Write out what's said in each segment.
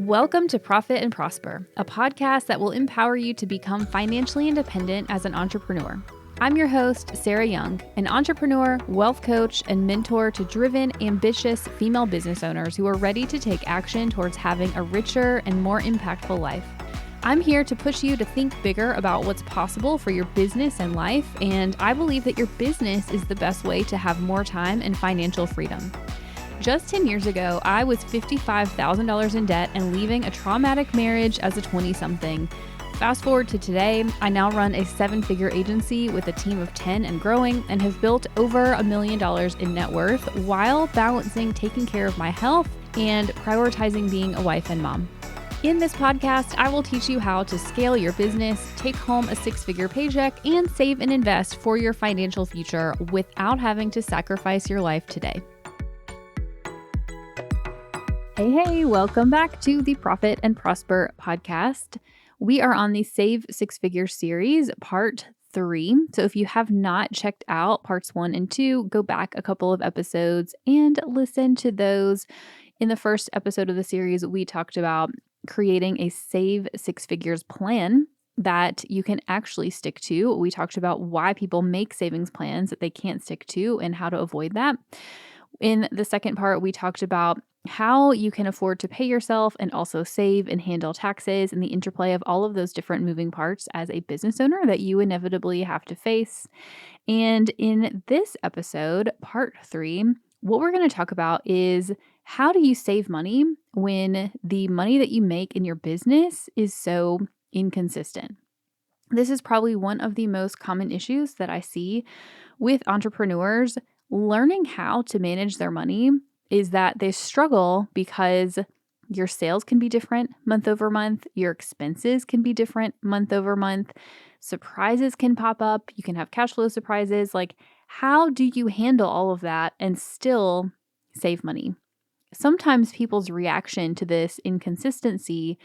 Welcome to Profit and Prosper, a podcast that will empower you to become financially independent as an entrepreneur. I'm your host, Sarah Young, an entrepreneur, wealth coach, and mentor to driven, ambitious female business owners who are ready to take action towards having a richer and more impactful life. I'm here to push you to think bigger about what's possible for your business and life, and I believe that your business is the best way to have more time and financial freedom. Just 10 years ago, I was $55,000 in debt and leaving a traumatic marriage as a 20-something. Fast forward to today, I now run a 7-figure agency with a team of 10 and growing and have built over $1 million in net worth while balancing taking care of my health and prioritizing being a wife and mom. In this podcast, I will teach you how to scale your business, take home a 6-figure paycheck, and save and invest for your financial future without having to sacrifice your life today. Hey, welcome back to the Profit and Prosper podcast. We are on the Save 6-Figure series, part 3. So if you have not checked out parts 1 and 2, go back a couple of episodes and listen to those. In the first episode of the series, we talked about creating a Save 6 Figures plan that you can actually stick to. We talked about why people make savings plans that they can't stick to and how to avoid that. In the second part, we talked about how you can afford to pay yourself and also save and handle taxes and the interplay of all of those different moving parts as a business owner that you inevitably have to face. And in this episode, part 3, what we're going to talk about is how do you save money when the money that you make in your business is so inconsistent? This is probably one of the most common issues that I see with entrepreneurs. Learning how to manage their money is that they struggle because your sales can be different month over month. Your expenses can be different month over month. Surprises can pop up. You can have cash flow surprises. Like, how do you handle all of that and still save money? Sometimes people's reaction to this inconsistency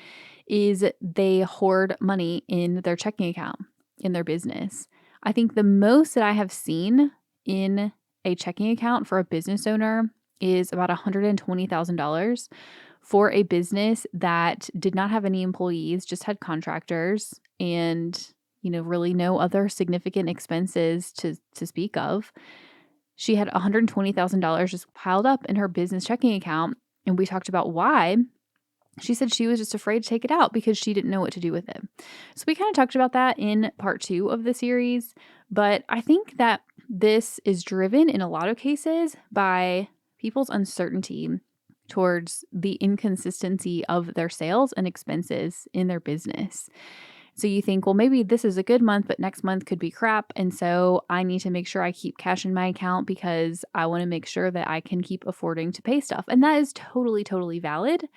is they hoard money in their checking account in their business. I think the most that I have seen in a checking account for a business owner is about $120,000 for a business that did not have any employees, just had contractors and, really no other significant expenses to speak of. She had $120,000 just piled up in her business checking account. And we talked about why. She said she was just afraid to take it out because she didn't know what to do with it. So we kind of talked about that in part 2 of the series. But I think that this is driven in a lot of cases by people's uncertainty towards the inconsistency of their sales and expenses in their business. So you think, well, maybe this is a good month, but next month could be crap. And so I need to make sure I keep cash in my account because I want to make sure that I can keep affording to pay stuff. And that is totally, totally valid.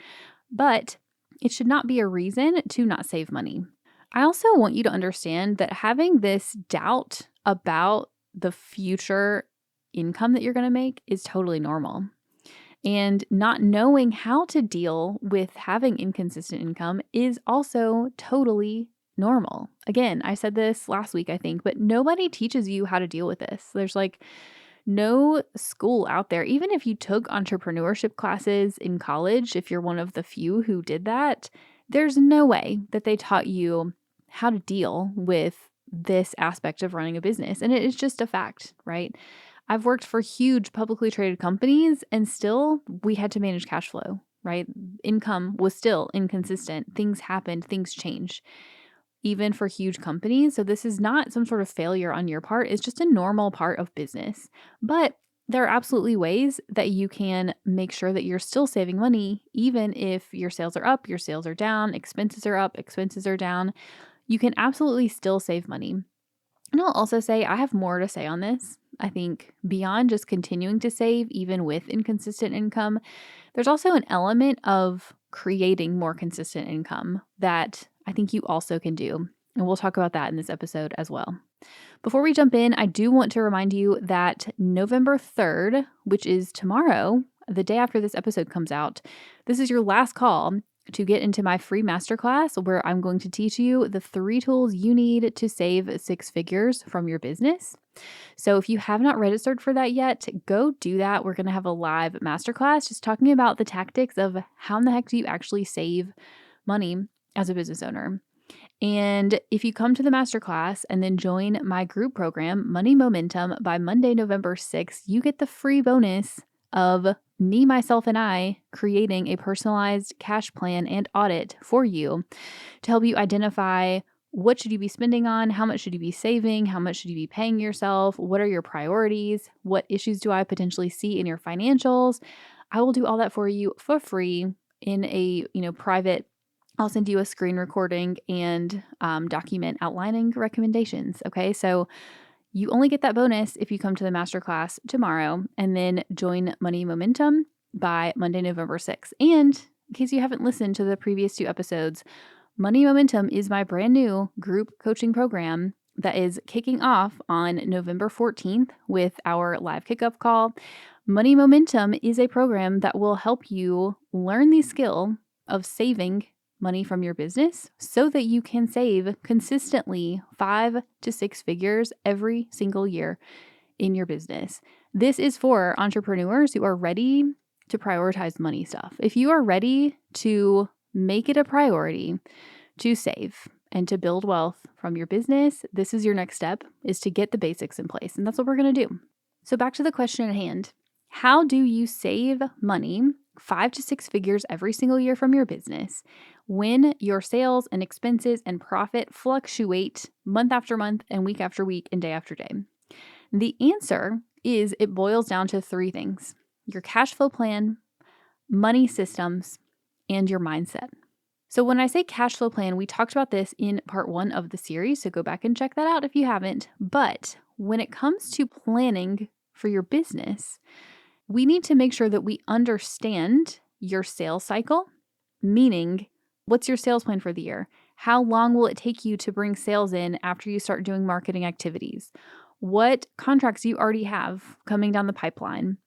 But it should not be a reason to not save money. I also want you to understand that having this doubt about the future income that you're going to make is totally normal. And not knowing how to deal with having inconsistent income is also totally normal. Again, I said this last week, I think, but nobody teaches you how to deal with this. There's no school out there. Even if you took entrepreneurship classes in college, if you're one of the few who did that, there's no way that they taught you how to deal with this aspect of running a business. And it is just a fact, right? I've worked for huge publicly traded companies and still we had to manage cash flow, right? Income was still inconsistent. Things happened, things changed, even for huge companies. So this is not some sort of failure on your part. It's just a normal part of business. But there are absolutely ways that you can make sure that you're still saving money, even if your sales are up, your sales are down, expenses are up, expenses are down. You can absolutely still save money. And I'll also say I have more to say on this. I think beyond just continuing to save, even with inconsistent income, there's also an element of creating more consistent income that I think you also can do. And we'll talk about that in this episode as well. Before we jump in, I do want to remind you that November 3rd, which is tomorrow, the day after this episode comes out, this is your last call to get into my free masterclass where I'm going to teach you the 3 tools you need to save 6 figures from your business. So if you have not registered for that yet, go do that. We're going to have a live masterclass just talking about the tactics of how in the heck do you actually save money as a business owner. And if you come to the masterclass and then join my group program, Money Momentum, by Monday, November 6th, you get the free bonus of me, myself, and I creating a personalized cash plan and audit for you to help you identify what should you be spending on, how much should you be saving, how much should you be paying yourself, what are your priorities, what issues do I potentially see in your financials. I will do all that for you for free in a private. I'll send you a screen recording and document outlining recommendations. Okay, so you only get that bonus if you come to the masterclass tomorrow and then join Money Momentum by Monday, November 6th. And in case you haven't listened to the previous 2 episodes, Money Momentum is my brand new group coaching program that is kicking off on November 14th with our live kickoff call. Money Momentum is a program that will help you learn the skill of saving money from your business so that you can save consistently 5 to 6 figures every single year in your business. This is for entrepreneurs who are ready to prioritize money stuff. If you are ready to make it a priority to save and to build wealth from your business, this is your next step, is to get the basics in place. And that's what we're going to do. So back to the question at hand. How do you save money 5 to 6 figures every single year from your business when your sales and expenses and profit fluctuate month after month and week after week and day after day? The answer is it boils down to 3 things: your cash flow plan, money systems, and your mindset. So when I say cash flow plan, we talked about this in part 1 of the series, so go back and check that out if you haven't. But when it comes to planning for your business, we need to make sure that we understand your sales cycle, meaning what's your sales plan for the year? How long will it take you to bring sales in after you start doing marketing activities? What contracts do you already have coming down the pipeline?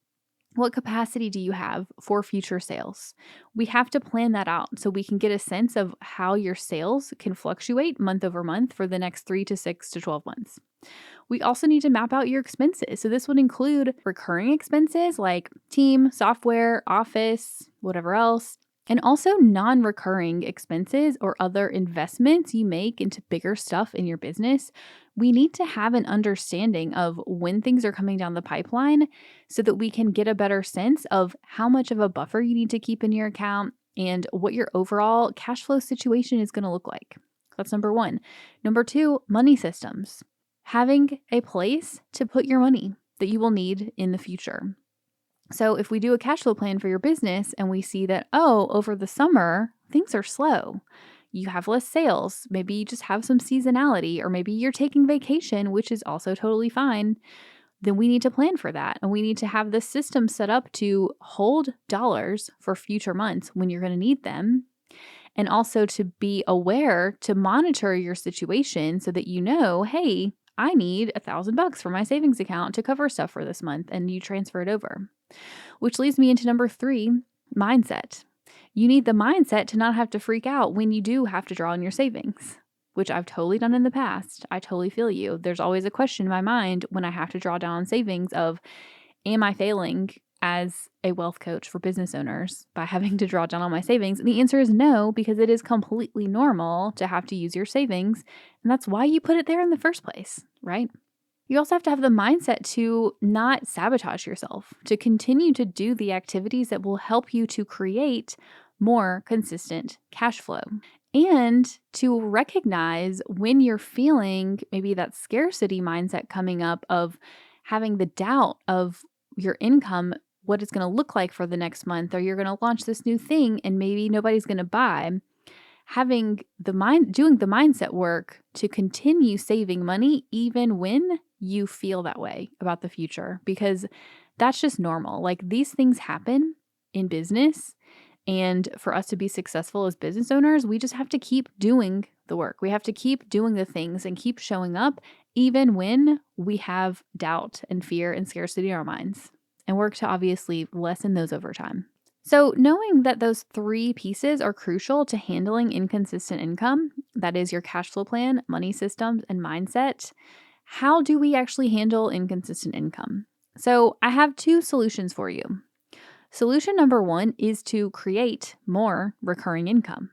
What capacity do you have for future sales? We have to plan that out so we can get a sense of how your sales can fluctuate month over month for the next 3 to 6 to 12 months. We also need to map out your expenses. So this would include recurring expenses like team, software, office, whatever else, and also non-recurring expenses or other investments you make into bigger stuff in your business. We need to have an understanding of when things are coming down the pipeline so that we can get a better sense of how much of a buffer you need to keep in your account and what your overall cash flow situation is going to look like. That's number 1. Number 2, money systems. Having a place to put your money that you will need in the future. So if we do a cash flow plan for your business and we see that, over the summer, things are slow. You have less sales. Maybe you just have some seasonality, or maybe you're taking vacation, which is also totally fine. Then we need to plan for that. And we need to have the system set up to hold dollars for future months when you're going to need them. And also to be aware to monitor your situation so that you know, hey, I need $1,000 for my savings account to cover stuff for this month, and you transfer it over. Which leads me into number 3, mindset. You need the mindset to not have to freak out when you do have to draw on your savings, which I've totally done in the past. I totally feel you. There's always a question in my mind when I have to draw down on savings of, am I failing as a wealth coach for business owners by having to draw down on my savings? And the answer is no, because it is completely normal to have to use your savings. And that's why you put it there in the first place, right? You also have to have the mindset to not sabotage yourself, to continue to do the activities that will help you to create more consistent cash flow, and to recognize when you're feeling maybe that scarcity mindset coming up of having the doubt of your income, what it's going to look like for the next month, or you're going to launch this new thing and maybe nobody's going to buy. Doing the mindset work to continue saving money even when you feel that way about the future, because that's just normal. Like, these things happen in business, and for us to be successful as business owners, we just have to keep doing the work. We have to keep doing the things and keep showing up even when we have doubt and fear and scarcity in our minds, and work to obviously lessen those over time. So, knowing that those three pieces are crucial to handling inconsistent income, that is your cash flow plan, money systems, and mindset, how do we actually handle inconsistent income? So, I have two solutions for you. Solution number one is to create more recurring income.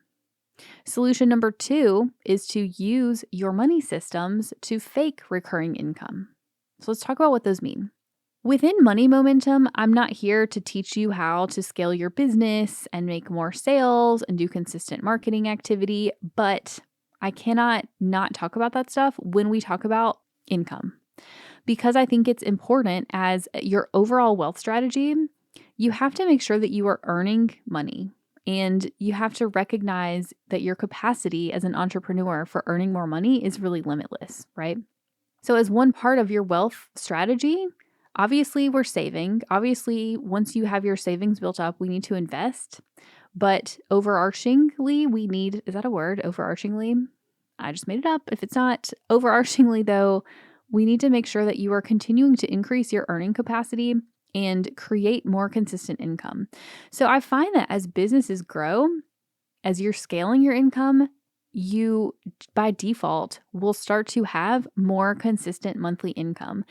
Solution number two is to use your money systems to fake recurring income. So, let's talk about what those mean. Within Money Momentum, I'm not here to teach you how to scale your business and make more sales and do consistent marketing activity, but I cannot not talk about that stuff when we talk about income because I think it's important as your overall wealth strategy. You have to make sure that you are earning money and you have to recognize that your capacity as an entrepreneur for earning more money is really limitless, right? So, as one part of your wealth strategy, obviously, we're saving. Obviously, once you have your savings built up, we need to invest. But overarchingly, we need, is that a word? Overarchingly? I just made it up. If it's not, overarchingly, though, we need to make sure that you are continuing to increase your earning capacity and create more consistent income. So I find that as businesses grow, as you're scaling your income, you by default will start to have more consistent monthly income.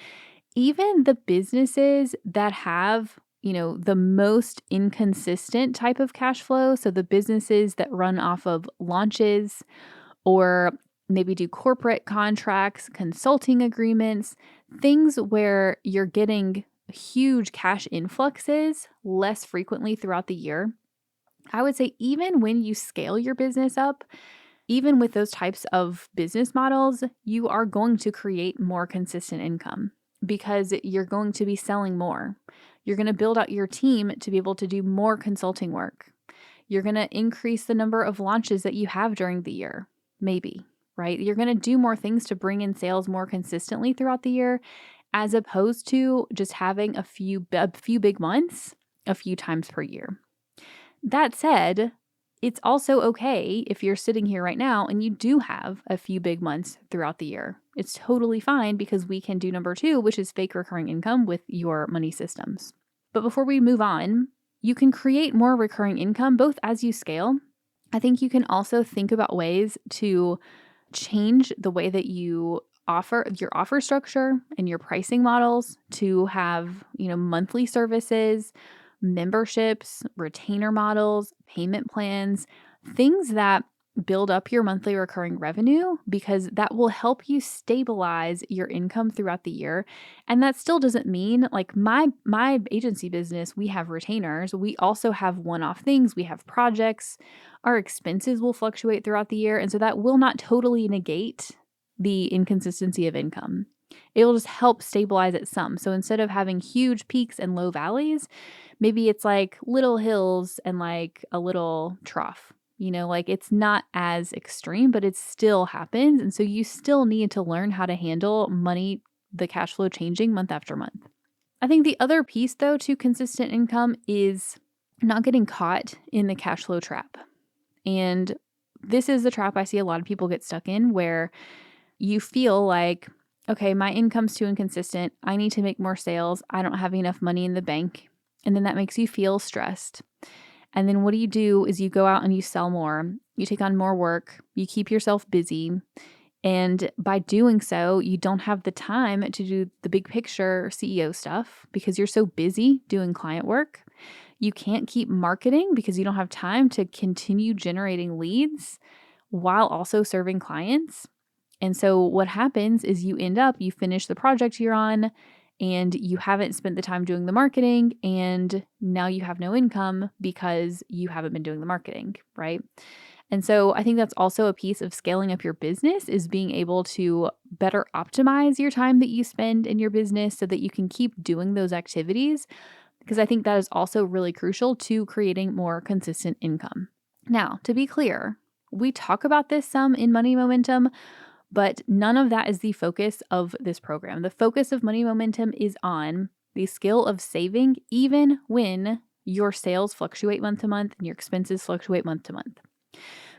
Even the businesses that have, the most inconsistent type of cash flow, so the businesses that run off of launches or maybe do corporate contracts, consulting agreements, things where you're getting huge cash influxes less frequently throughout the year. I would say even when you scale your business up, even with those types of business models, you are going to create more consistent income because you're going to be selling more. You're going to build out your team to be able to do more consulting work. You're going to increase the number of launches that you have during the year, maybe, right? You're going to do more things to bring in sales more consistently throughout the year, as opposed to just having a few big months a few times per year. That said, it's also okay if you're sitting here right now and you do have a few big months throughout the year. It's totally fine because we can do number two, which is fake recurring income with your money systems. But before we move on, you can create more recurring income both as you scale. I think you can also think about ways to change the way that you offer your offer structure and your pricing models to have, monthly services, memberships, retainer models, payment plans, things that build up your monthly recurring revenue because that will help you stabilize your income throughout the year. And that still doesn't mean like my agency business, we have retainers. We also have one-off things. We have projects. Our expenses will fluctuate throughout the year. And so that will not totally negate the inconsistency of income. It will just help stabilize it some. So instead of having huge peaks and low valleys, maybe it's like little hills and like a little trough. Like it's not as extreme, but it still happens. And so you still need to learn how to handle money, the cash flow changing month after month. I think the other piece, though, to consistent income is not getting caught in the cash flow trap. And this is the trap I see a lot of people get stuck in where you feel like, okay, my income's too inconsistent. I need to make more sales. I don't have enough money in the bank. And then that makes you feel stressed. And then what do is you go out and you sell more. You take on more work. You keep yourself busy. And by doing so, you don't have the time to do the big picture CEO stuff because you're so busy doing client work. You can't keep marketing because you don't have time to continue generating leads while also serving clients. And so what happens is you finish the project you're on and you haven't spent the time doing the marketing and now you have no income because you haven't been doing the marketing, right? And so I think that's also a piece of scaling up your business is being able to better optimize your time that you spend in your business so that you can keep doing those activities, because I think that is also really crucial to creating more consistent income. Now, to be clear, we talk about this some in Money Momentum, but none of that is the focus of this program. The focus of Money Momentum is on the skill of saving even when your sales fluctuate month to month and your expenses fluctuate month to month.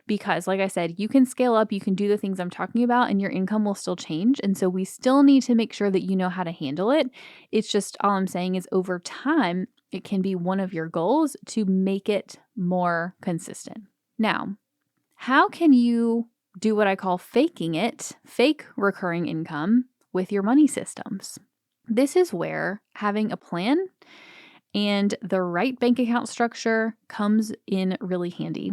Because like I said, you can scale up, you can do the things I'm talking about, and your income will still change. And so we still need to make sure that you know how to handle it. It's just all I'm saying is over time, it can be one of your goals to make it more consistent. Now, how can you do what I call faking it, fake recurring income with your money systems? This is where having a plan and the right bank account structure comes in really handy.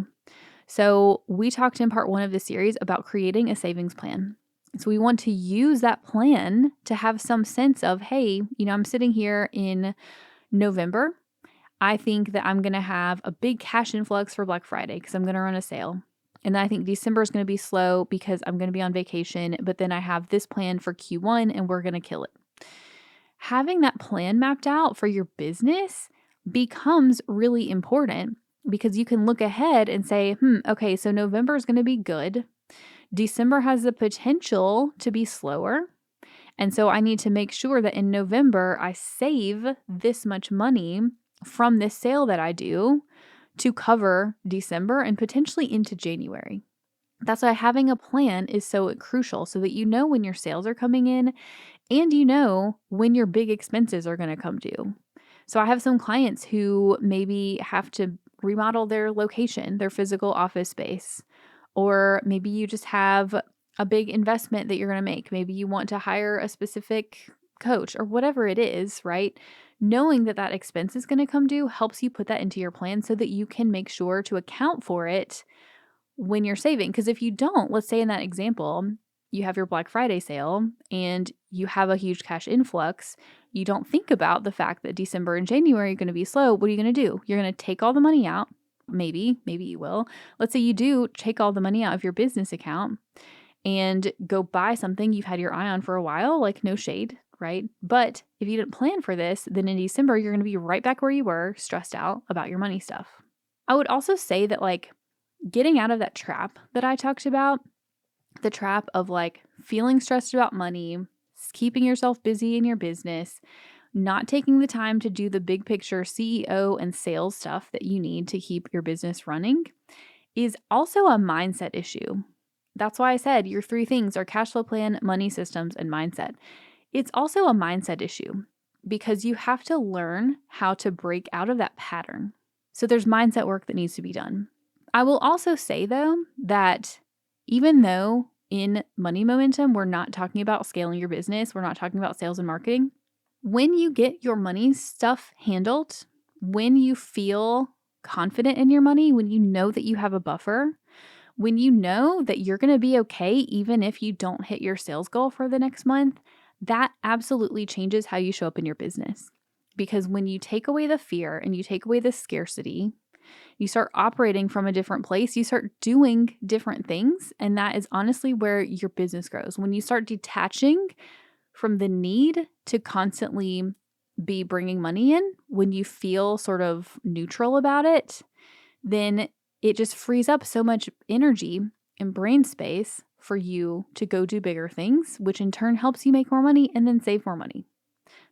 So, we talked in part 1 of the series about creating a savings plan. So, we want to use that plan to have some sense of, hey, I'm sitting here in November. I think that I'm going to have a big cash influx for Black Friday because I'm going to run a sale. And then I think December is going to be slow because I'm going to be on vacation. But then I have this plan for Q1 and we're going to kill it. Having that plan mapped out for your business becomes really important because you can look ahead and say, okay, so November is going to be good. December has the potential to be slower. And so I need to make sure that in November, I save this much money from this sale that I do to cover December and potentially into January. That's why having a plan is so crucial so that you know when your sales are coming in and you know when your big expenses are going to come due. So I have some clients who maybe have to remodel their location, their physical office space, or maybe you just have a big investment that you're going to make. Maybe you want to hire a specific coach or whatever it is, right? Knowing that that expense is going to come due helps you put that into your plan so that you can make sure to account for it when you're saving. Because if you don't, let's say in that example, you have your Black Friday sale and you have a huge cash influx, you don't think about the fact that December and January are going to be slow. What are you going to do? You're going to take all the money out. Maybe you will. Let's say you do take all the money out of your business account and go buy something you've had your eye on for a while, like no shade, right? But if you didn't plan for this, then in December, you're going to be right back where you were, stressed out about your money stuff. I would also say that getting out of that trap that I talked about, the trap of feeling stressed about money, keeping yourself busy in your business, not taking the time to do the big picture CEO and sales stuff that you need to keep your business running is also a mindset issue. That's why I said your 3 things are cash flow plan, money systems, and mindset. It's also a mindset issue because you have to learn how to break out of that pattern. So there's mindset work that needs to be done. I will also say, though, that even though in Money Momentum, we're not talking about scaling your business, we're not talking about sales and marketing, when you get your money stuff handled, when you feel confident in your money, when you know that you have a buffer, when you know that you're going to be okay even if you don't hit your sales goal for the next month, that absolutely changes how you show up in your business. Because when you take away the fear and you take away the scarcity, you start operating from a different place, you start doing different things, and that is honestly where your business grows. When you start detaching from the need to constantly be bringing money in, when you feel sort of neutral about it, then it just frees up so much energy and brain space for you to go do bigger things, which in turn helps you make more money and then save more money.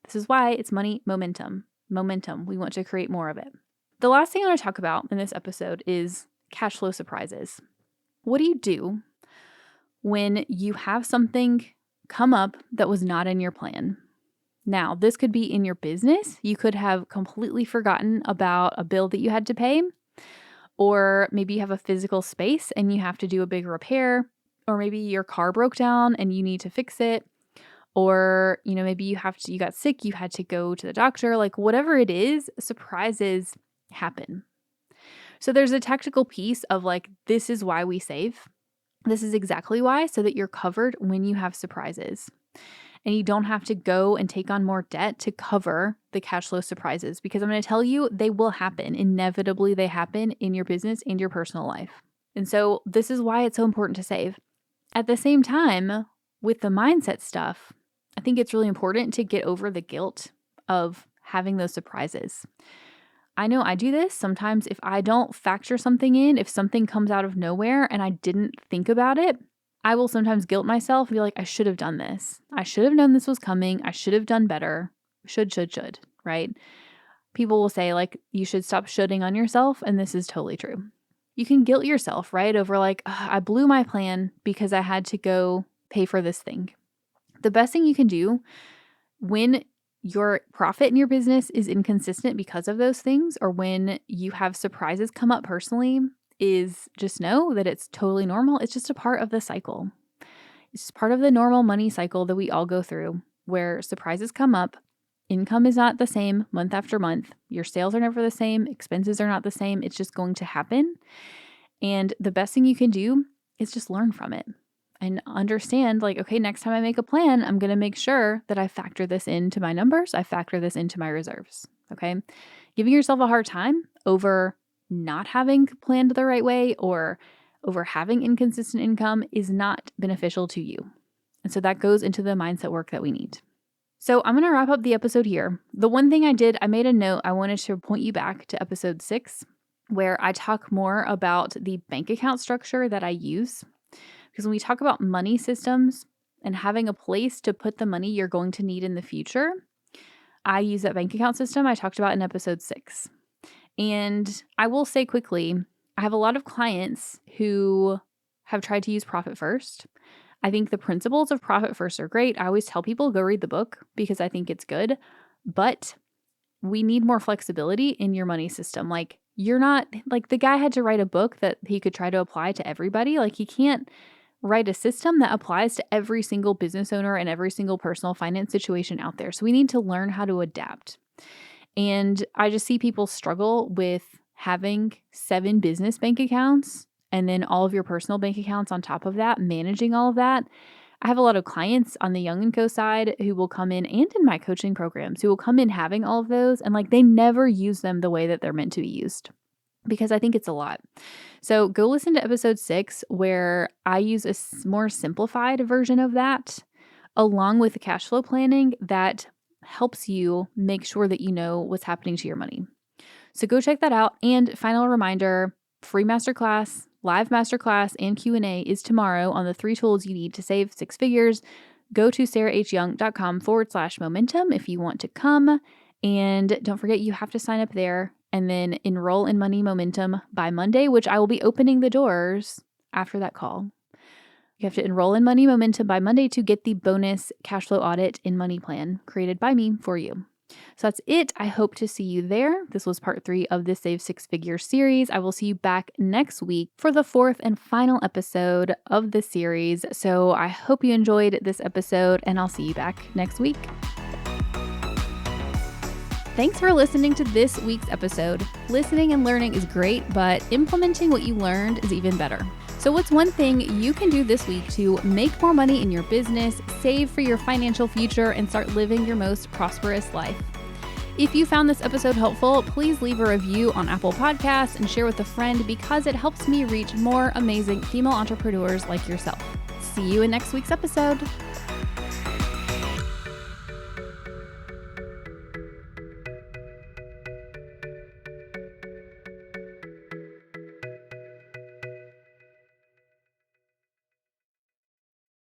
This is why it's money momentum. Momentum. We want to create more of it. The last thing I want to talk about in this episode is cash flow surprises. What do you do when you have something come up that was not in your plan? Now, this could be in your business. You could have completely forgotten about a bill that you had to pay, or maybe you have a physical space and you have to do a big repair, or maybe your car broke down and you need to fix it, or maybe you got sick, you had to go to the doctor. Whatever it is, surprises happen. So there's a tactical piece of this is why we save. This is exactly why, so that you're covered when you have surprises. And you don't have to go and take on more debt to cover the cash flow surprises, because I'm going to tell you, they will happen. Inevitably, they happen in your business and your personal life. And so this is why it's so important to save. At the same time, with the mindset stuff, I think it's really important to get over the guilt of having those surprises. I know I do this sometimes. If I don't factor something in, if something comes out of nowhere and I didn't think about it, I will sometimes guilt myself and be like, I should have done this. I should have known this was coming. I should have done better. Should, right? People will say you should stop shoulding on yourself. And this is totally true. you can guilt yourself, right? Over like, I blew my plan because I had to go pay for this thing. The best thing you can do when your profit in your business is inconsistent because of those things, or when you have surprises come up personally, is just know that it's totally normal. It's just a part of the cycle. It's just part of the normal money cycle that we all go through, where surprises come up. Income is not the same month after month. Your sales are never the same. Expenses are not the same. It's just going to happen. And the best thing you can do is just learn from it and understand, like, okay, next time I make a plan, I'm going to make sure that I factor this into my numbers. I factor this into my reserves. Okay. Giving yourself a hard time over not having planned the right way or over having inconsistent income is not beneficial to you. And so that goes into the mindset work that we need. So I'm going to wrap up the episode here. The one thing I made a note. I wanted to point you back to episode 6, where I talk more about the bank account structure that I use. Because when we talk about money systems and having a place to put the money you're going to need in the future, I use that bank account system I talked about in episode 6. And I will say quickly, I have a lot of clients who have tried to use Profit First. I think the principles of Profit First are great. I always tell people go read the book because I think it's good, but we need more flexibility in your money system. Like, you're not, like, the guy had to write a book that he could try to apply to everybody. Like, he can't write a system that applies to every single business owner and every single personal finance situation out there. So we need to learn how to adapt. And I just see people struggle with having 7 business bank accounts and then all of your personal bank accounts on top of that, managing all of that. I have a lot of clients on the Young & Co side who will come in, and in my coaching programs, who will come in having all of those, and like they never use them the way that they're meant to be used, because I think it's a lot. So go listen to episode 6, where I use a more simplified version of that, along with the cash flow planning that helps you make sure that you know what's happening to your money. So go check that out. And final reminder, free masterclass, live masterclass, and Q&A is tomorrow on the 3 tools you need to save 6 figures. Go to sarahhyoung.com/momentum if you want to come. And don't forget, you have to sign up there and then enroll in Money Momentum by Monday, which I will be opening the doors after that call. You have to enroll in Money Momentum by Monday to get the bonus cash flow audit in money plan created by me for you. So that's it. I hope to see you there. This was part 3 of the Save 6 Figures series. I will see you back next week for the 4th and final episode of the series. So I hope you enjoyed this episode, and I'll see you back next week. Thanks for listening to this week's episode. Listening and learning is great, but implementing what you learned is even better. So what's one thing you can do this week to make more money in your business, save for your financial future, and start living your most prosperous life? If you found this episode helpful, please leave a review on Apple Podcasts and share with a friend, because it helps me reach more amazing female entrepreneurs like yourself. See you in next week's episode.